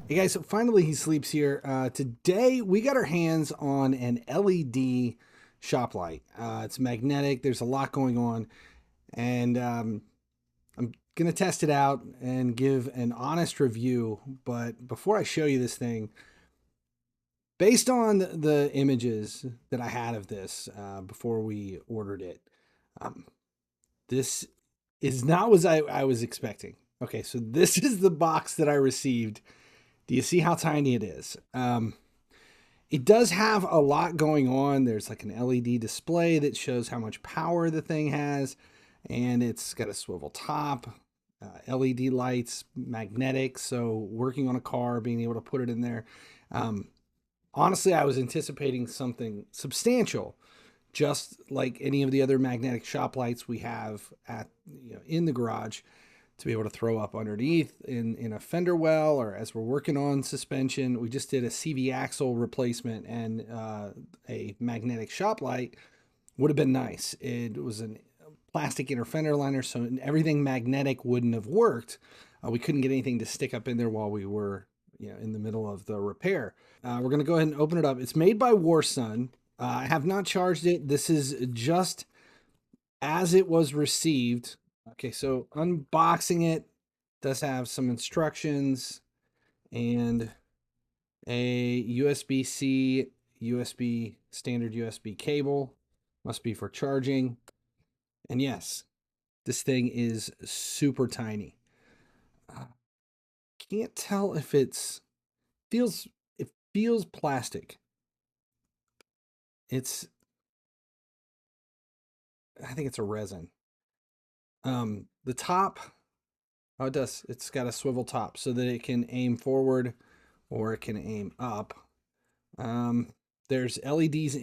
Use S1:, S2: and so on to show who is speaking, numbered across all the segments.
S1: Hey guys, so finally he sleeps here. Today we got our hands on an LED shop light. It's magnetic. There's a lot going on, and I'm gonna test it out and give an honest review. But before I show you this thing, based on the images that I had of this before we ordered it, um, this is not what I was expecting. Okay, so this is the box that I received. Do you see how tiny it is? It does have a lot going on. There's like an LED display that shows how much power the thing has, and it's got a swivel top, LED lights, magnetic. So working on a car, being able to put it in there. Um, Honestly, I was anticipating something substantial, just like any of the other magnetic shop lights we have at in the garage to be able to throw up underneath in a fender well, or as we're working on suspension. We just did a CV axle replacement, and a magnetic shop light would have been nice. It was a plastic inner fender liner, so everything magnetic wouldn't have worked. We couldn't get anything to stick up in there while we were in the middle of the repair. We're going to go ahead and open it up. It's made by WARSUN. I have not charged it. This is just as it was received. Okay, so unboxing it does have some instructions and a USB-C, USB, standard USB cable. Must be for charging. And yes, this thing is super tiny. Can't tell if it feels plastic. I think it's a resin. The top, oh, it does. It's got a swivel top so that it can aim forward or it can aim up. There's LEDs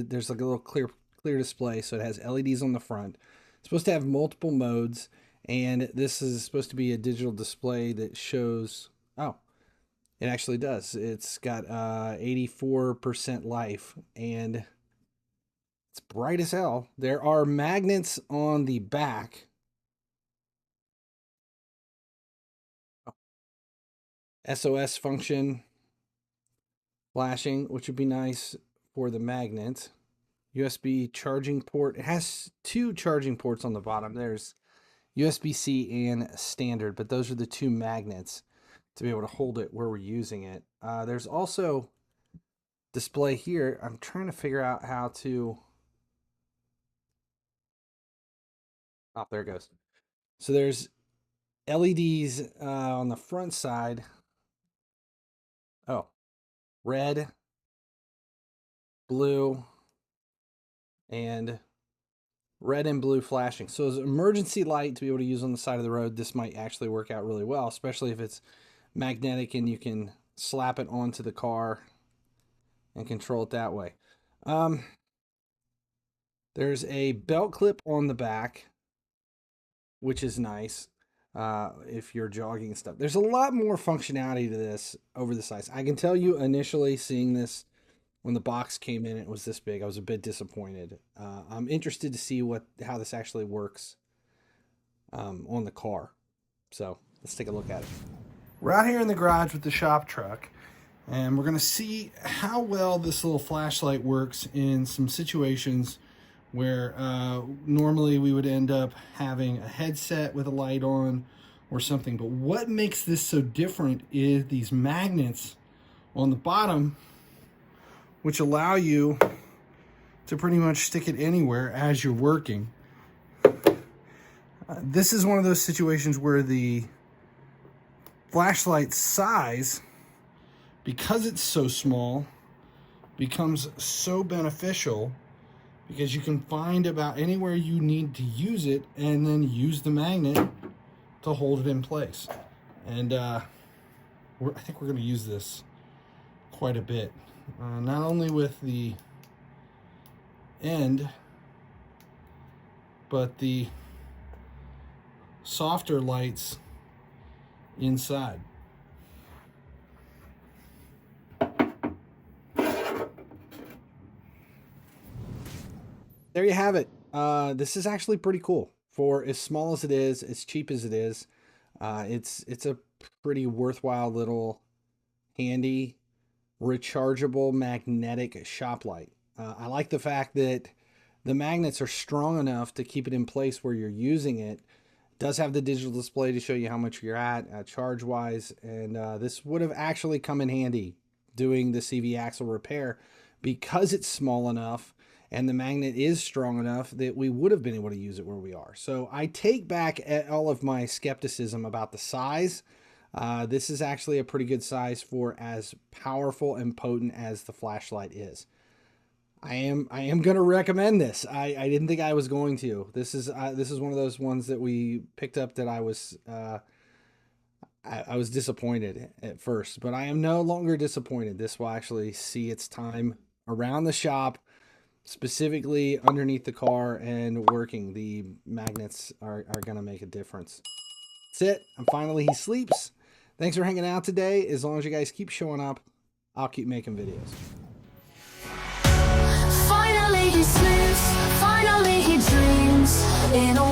S1: there's like a little clear display, so it has LEDs on the front. It's supposed to have multiple modes, and this is supposed to be a digital display that shows, oh, it actually does. It's got 84% life, and it's bright as hell. There are magnets on the back. SOS function flashing, which would be nice for the magnet. USB charging port. It has two charging ports on the bottom. There's USB-C and standard, but those are the two magnets to be able to hold it where we're using it. There's also display here. I'm trying to figure out how to... Oh, there it goes. So there's LEDs on the front side. Oh, red, blue, and red and blue flashing. So as an emergency light to be able to use on the side of the road, this might actually work out really well, especially if it's magnetic and you can slap it onto the car and control it that way. There's a belt clip on the back, which is nice if you're jogging and stuff. There's a lot more functionality to this over the size. I can tell you initially seeing this when the box came in, it was this big. I was a bit disappointed. I'm interested to see how this actually works on the car. So let's take a look at it. We're out here in the garage with the shop truck, and we're going to see how well this little flashlight works in some situations where normally we would end up having a headset with a light on or something. But what makes this so different is these magnets on the bottom, which allow you to pretty much stick it anywhere as you're working. This is one of those situations where the flashlight size, because it's so small, becomes so beneficial, because you can find about anywhere you need to use it and then use the magnet to hold it in place. And I think we're going to use this quite a bit. Not only with the end, but the softer lights inside. There you have it. This is actually pretty cool for as small as it is, as cheap as it is. It's a pretty worthwhile little handy, rechargeable magnetic shop light. I like the fact that the magnets are strong enough to keep it in place where you're using it. It does have the digital display to show you how much you're at charge wise, and this would have actually come in handy doing the CV axle repair because it's small enough and the magnet is strong enough that we would have been able to use it where we are. So I take back all of my skepticism about the size. This is actually a pretty good size for as powerful and potent as the flashlight is. I am going to recommend this. I didn't think I was going to. This is one of those ones that we picked up that I was disappointed at first, but I am no longer disappointed. This will actually see its time around the shop, specifically underneath the car and working. The magnets are going to make a difference. That's it. I'm FinallyHeSleeps. Thanks for hanging out today. As long as you guys keep showing up, I'll keep making videos.
S2: Finally he sleeps, finally he dreams in a